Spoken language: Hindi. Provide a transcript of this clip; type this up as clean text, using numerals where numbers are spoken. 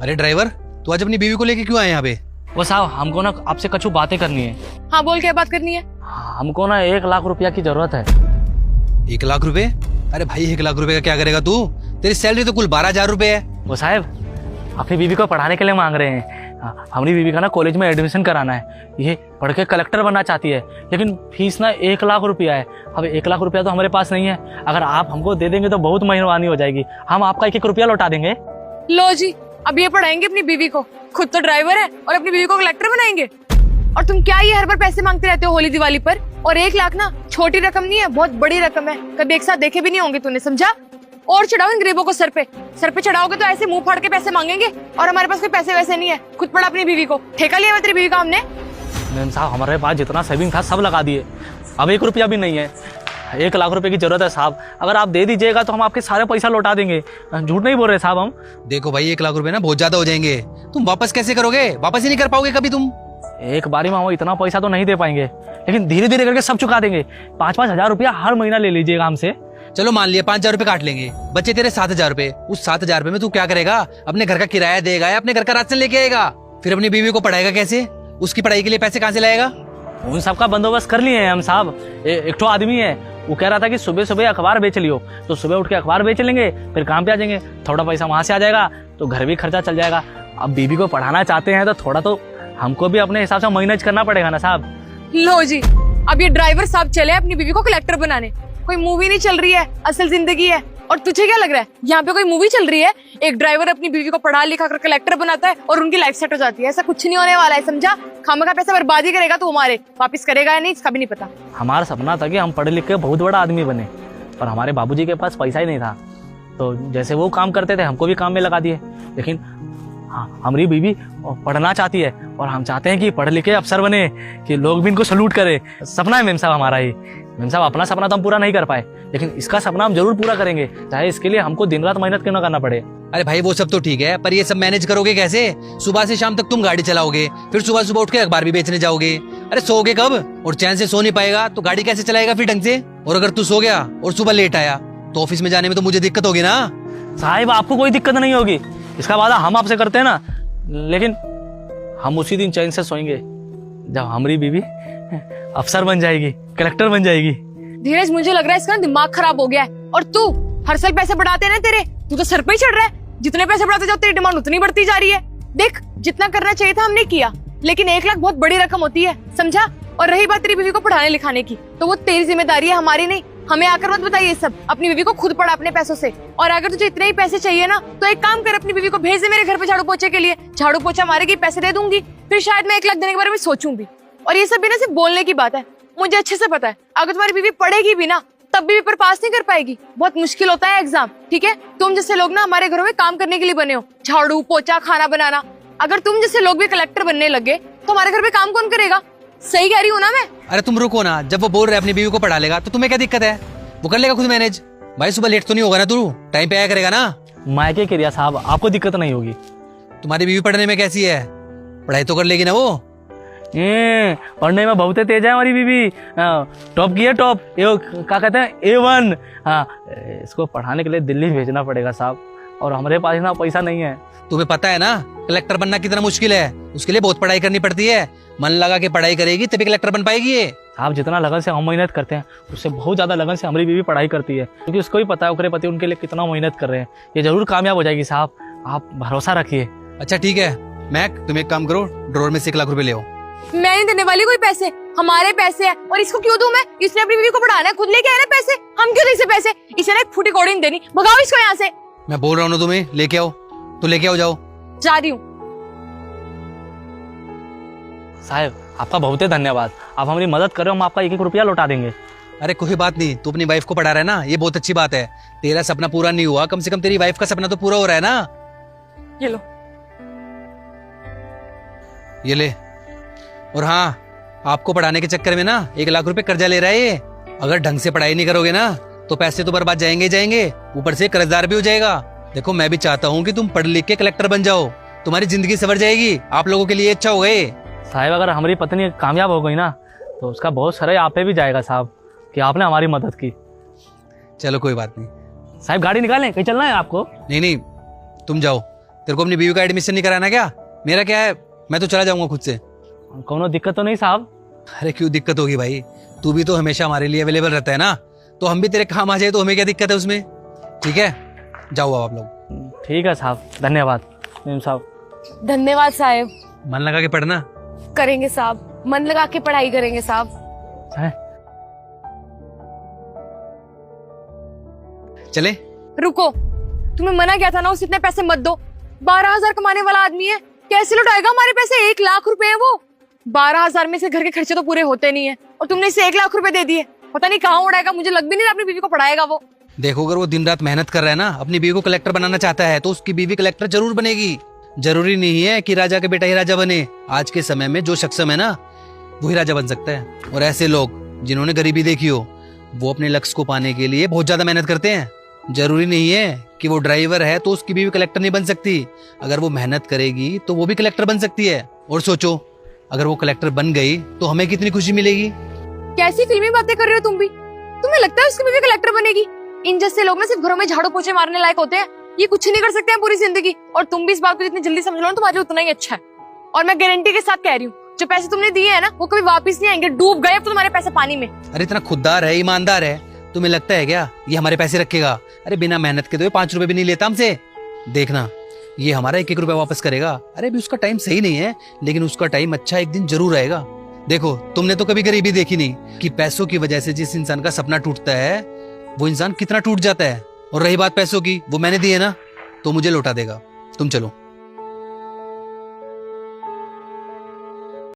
अरे ड्राइवर, तू आज अपनी बीवी को लेके क्यों आया यहाँ पे? वो साहब हमको ना आपसे कुछ बातें करनी है। हाँ बोल, क्या बात करनी है? हमको ना 1 लाख रुपया की जरूरत है। 1 लाख रुपए? अरे भाई 1 लाख रुपए का क्या करेगा तू? तेरी सैलरी तो कुल 12,000 रुपए है। वो साहब अपनी बीवी को पढ़ाने के लिए मांग रहे हैं। हमारी बीवी का ना कॉलेज में एडमिशन कराना है। ये पढ़ के कलेक्टर बनना चाहती है, लेकिन फीस ना 1 लाख रुपया है। अब 1 लाख रुपया तो हमारे पास नहीं है। अगर आप हमको दे देंगे तो बहुत मेहरबानी हो जाएगी। हम आपका 1-1 रुपया लौटा देंगे। लो जी, अब ये पढ़ाएंगे अपनी बीवी को? खुद तो ड्राइवर है और अपनी बीवी को कलेक्टर बनाएंगे। और तुम क्या ये हर बार पैसे मांगते रहते हो होली दिवाली पर? और 1 लाख ना छोटी रकम नहीं है, बहुत बड़ी रकम है। कभी एक साथ देखे भी नहीं होंगे तूने, समझा? और चढ़ाओ इन गरीबों को सर पे चढ़ाओगे तो ऐसे मुंह फाड़ के पैसे मांगेंगे। और हमारे पास कोई पैसे वैसे नहीं है। खुद पढ़ा अपनी बीवी को। ठेका लिया हुआ तेरी बीवी का हमने। मैम साहब हमारे पास जितना सेविंग था सब लगा दिए, अब 1 रुपया भी नहीं है। 1 लाख रुपए की जरूरत है साहब। अगर आप दे दीजिएगा तो हम आपके सारे पैसा लौटा देंगे। झूठ नहीं बोल रहे साहब हम। देखो भाई 1 लाख रुपए ना बहुत ज्यादा हो जाएंगे। तुम वापस कैसे करोगे? वापस ही नहीं कर पाओगे कभी तुम। एक बारी में हम इतना पैसा तो नहीं दे पाएंगे, लेकिन धीरे धीरे करके सब चुका देंगे। 5-5 हजार रुपया हर महीना ले लीजिएगा हमसे। चलो मान लिया 5,000 रुपए काट लेंगे, बच्चे तेरे 7,000 रुपए। उस 7,000 रुपए में तू क्या करेगा? अपने घर का किराया देगा या अपने घर का राशन लेके आएगा? फिर अपनी बीवी को पढ़ाएगा कैसे? उसकी पढ़ाई के लिए पैसे कहाँ से लाएगा? उन सब का बंदोबस्त कर लिए हैं हम साहब। एक तो आदमी है, वो कह रहा था कि सुबह सुबह अखबार बेच लियो, तो सुबह उठ के अखबार बेच लेंगे, फिर काम पे आ जाएंगे। थोड़ा पैसा वहां से आ जाएगा तो घर भी खर्चा चल जाएगा। अब बीवी को पढ़ाना चाहते हैं तो थोड़ा तो हमको भी अपने हिसाब से मैनेज करना पड़ेगा ना साहब। लो जी, अब ये ड्राइवर साहब चले अपनी बीवी को कलेक्टर बनाने। कोई मूवी नहीं चल रही है, असल जिंदगी है। और तुझे क्या लग रहा है यहाँ पे कोई मूवी चल रही है? एक ड्राइवर अपनी बीवी को पढ़ा लिखा कर कलेक्टर बनाता है और उनकी लाइफ सेट हो जाती है। ऐसा कुछ नहीं होने वाला है, समझा? खामा का पैसा बर्बादी करेगा तो हमारे वापिस करेगा या नहीं इसका भी नहीं पता। हमारा सपना था कि हम पढ़े लिख के बहुत बड़ा आदमी बने, पर हमारे बाबूजी के पास पैसा ही नहीं था। तो जैसे वो काम करते थे हमको भी काम में लगा दिए। लेकिन हमारी बीवी पढ़ना चाहती है और हम चाहते हैं कि पढ़ लिखे अफसर बने, कि लोग भी इनको सलूट करे। सपना है मेम साहब हमारा ही। मेम साहब अपना सपना तो हम पूरा नहीं कर पाए, लेकिन इसका सपना हम जरूर पूरा करेंगे, चाहे इसके लिए हमको दिन रात मेहनत क्यों ना करना पड़े। अरे भाई वो सब तो ठीक है, पर ये सब मैनेज करोगे कैसे? सुबह से शाम तक तुम गाड़ी चलाओगे, फिर सुबह सुबह उठ के अखबार भी बेचने जाओगे। अरे सोओगे कब? और चैन से सो नहीं पाएगा तो गाड़ी कैसे चलाएगा फिर ढंग से? और अगर तू सो गया और सुबह लेट आया तो ऑफिस में जाने में तो मुझे दिक्कत होगी ना। साहिब आपको कोई दिक्कत नहीं होगी, इसका वादा हम आपसे करते हैं ना। लेकिन हम उसी दिन चैन से सोएंगे जब हमारी बीवी अफसर बन जाएगी, कलेक्टर बन जाएगी। धीरज, मुझे लग रहा है इसका दिमाग खराब हो गया है। और तू हर साल पैसे बढ़ाते ना तेरे, तू तो सर पे ही चढ़ रहा है। जितने पैसे बढ़ाते जाओ तेरी डिमांड उतनी बढ़ती जा रही है। देख, जितना करना चाहिए था हमने किया, लेकिन 1 लाख बहुत बड़ी रकम होती है, समझा? और रही बात तेरी बीवी को पढ़ाने लिखाने की, तो वो तेरी जिम्मेदारी है, हमारी नहीं। हमें आकर मत बताइए सब। अपनी बीवी को खुद पढ़ा अपने पैसों से। और अगर तुझे इतने ही पैसे चाहिए ना तो एक काम कर, अपनी बीवी को भेज दे मेरे घर पे झाड़ू पोछे के लिए। झाड़ू पोछा मारेगी, पैसे दे दूंगी, फिर शायद मैं 1 लाख देने के बारे में सोचूं भी। और ये सब भी ना सिर्फ बोलने की बात है, मुझे अच्छे से पता है। अगर तुम्हारी बीवी पढ़ेगी भी ना तब भी पेपर पास नहीं कर पाएगी। बहुत मुश्किल होता है एग्जाम, ठीक है? तुम जैसे लोग ना हमारे घरों में काम करने के लिए बने हो, झाड़ू पोछा खाना बनाना। अगर तुम जैसे लोग भी कलेक्टर बनने लगे तो हमारे घर पे काम कौन करेगा? सही कह रही हूँ ना मैं? अरे तुम रुको ना, जब वो बोल रहे अपनी बीवी को पढ़ा लेगा तो तुम्हें क्या दिक्कत है? वो कर लेगा खुद मैनेज। भाई सुबह लेट तो नहीं होगा ना? तू टाइम पे आया करेगा ना? मायके क्रिया साहब आपको दिक्कत नहीं होगी। तुम्हारी बीवी पढ़ने में कैसी है? पढ़ाई तो कर लेगी ना वो? पढ़ने में बहुत तेज है हमारी बीवी। टॉप की है, टॉप। क्या कहते हैं, A1। हाँ, इसको पढ़ाने के लिए दिल्ली भेजना पड़ेगा साहब, और हमारे पास इतना पैसा नहीं है। तुम्हें पता है ना कलेक्टर बनना कितना मुश्किल है? उसके लिए बहुत पढ़ाई करनी पड़ती है। मन लगा के पढ़ाई करेगी तभी कलेक्टर बन पाएगी ये। आप जितना लगन से हम मेहनत करते हैं उससे बहुत ज्यादा लगन से हमारी बीवी पढ़ाई करती है, क्योंकि उसको भी पता है उनके पति उनके लिए कितना मेहनत कर रहे हैं। ये जरूर कामयाब हो जाएगी साहब, आप भरोसा रखिए। अच्छा ठीक है मैक, तुम एक काम करो, ड्रॉर में से 1 लाख रुपए ले आओ। मैं नहीं देने वाली कोई पैसे, हमारे पैसे हैं। और इसको क्यों दूं मैं? इसने अपनी बीवी को पढ़ाना है, खुद लेके आया ना पैसे। हम क्यों दे इसे पैसे? इसे ना एक फूटी कौड़ी नहीं देनी। भगाओ इसको यहाँ से। मैं बोल रहा हूँ ना तुम्हें, लेके आओ तो लेके आओ, जाओ। जा रही हूँ। साहब आपका बहुत ही धन्यवाद, आप हमारी मदद कर रहे हो, हम आपका 1-1 रुपया लौटा देंगे। अरे कोई बात नहीं, तू अपनी वाइफ को पढ़ा रहा है ना, ये बहुत अच्छी बात है। तेरा सपना पूरा नहीं हुआ, कम से कम तेरी वाइफ का सपना तो पूरा हो रहा है ना। ये लो। ये ले। और हाँ, आपको पढ़ाने के चक्कर में ना 1 लाख रुपए कर्जा ले रहा है ये। अगर ढंग से पढ़ाई नहीं करोगे ना तो पैसे तो बर्बाद जाएंगे जाएंगे, ऊपर से कर्जदार भी हो जाएगा। देखो मैं भी चाहता हूँ कि तुम पढ़ लिख के कलेक्टर बन जाओ, तुम्हारी जिंदगी संवर जाएगी, आप लोगों के लिए अच्छा होगा ये। साहब अगर हमारी पत्नी कामयाब हो गई ना तो उसका बहुत सारे आप पे भी जाएगा साहब, कि आपने हमारी मदद की। चलो कोई बात नहीं। साहब गाड़ी निकालें, कहीं चलना है आपको? नहीं नहीं, तुम जाओ, तेरे को अपनी बीवी का एडमिशन नहीं कराना क्या? मेरा क्या है, मैं तो चला जाऊंगा खुद से। कोनो दिक्कत तो नहीं साहब? अरे क्यों दिक्कत होगी भाई, तू भी तो हमेशा हमारे लिए अवेलेबल रहता है ना, तो हम भी तेरे काम आ जाए तो हमें क्या दिक्कत है उसमें। ठीक है, जाओ आप लोग। ठीक है साहब, धन्यवाद मेम साहब। धन्यवाद साहब। मन लगा के पढ़ना। करेंगे साहब, मन लगा के पढ़ाई करेंगे साहब। है? चले। रुको, तुम्हें मना किया था ना उसे इतने पैसे मत दो। 12,000 कमाने वाला आदमी है, कैसे लौटाएगा हमारे पैसे? 1 लाख रुपए है वो। 12,000 में से घर के खर्चे तो पूरे होते नहीं है, और तुमने इसे 1 लाख रुपए दे दिए। पता नहीं कहाँ उड़ाएगा, मुझे लग भी नहीं रहा अपनी बीवी को पढ़ाएगा वो। देखो, अगर वो दिन रात मेहनत कर रहा है ना, अपनी बीवी को कलेक्टर बनाना चाहता है, तो उसकी बीवी कलेक्टर जरूर बनेगी। जरूरी नहीं है कि राजा के बेटा ही राजा बने। आज के समय में जो सक्षम है ना, वही राजा बन सकता है। और ऐसे लोग जिन्होंने गरीबी देखी हो, वो अपने लक्ष्य को पाने के लिए बहुत ज्यादा मेहनत करते हैं। जरूरी नहीं है कि वो ड्राइवर है तो उसकी बीवी कलेक्टर नहीं बन सकती। अगर वो मेहनत करेगी तो वो भी कलेक्टर बन सकती है। और सोचो, अगर वो कलेक्टर बन गई तो हमें कितनी खुशी मिलेगी। कैसी फिल्मी बातें कर रहे हो तुम भी? तुम्हें लगता है उसकी बीवी कलेक्टर बनेगी? इन जैसे लोग ना सिर्फ घरों में झाड़ू पोछे मारने लायक होते हैं, ये कुछ नहीं कर सकते हैं पूरी जिंदगी। और तुम भी इस बात को जितनी जल्दी समझ लो ना, तुम्हारे लिए उतना ही अच्छा है। और मैं गारंटी के साथ कह रही हूँ, जो पैसे तुमने दिए हैं ना, वो कभी वापस नहीं आएंगे। डूब गए अब तो तुम्हारे पैसे पानी में। अरे इतना खुददार है, ईमानदार है, तुम्हें लगता है क्या ये हमारे पैसे रखेगा? अरे बिना मेहनत के तो ये 5 रुपए भी नहीं लेता हमसे। देखना, ये हमारा 1-1 रुपया वापस करेगा। अरे भी उसका टाइम सही नहीं है, लेकिन उसका टाइम अच्छा एक दिन जरूर आएगा। देखो, तुमने तो कभी गरीबी देखी नहीं कि पैसों की वजह से जिस इंसान का सपना टूटता है, वो इंसान कितना टूट जाता है। और रही बात पैसों की, वो मैंने दी है ना, तो मुझे लौटा देगा। तुम चलो।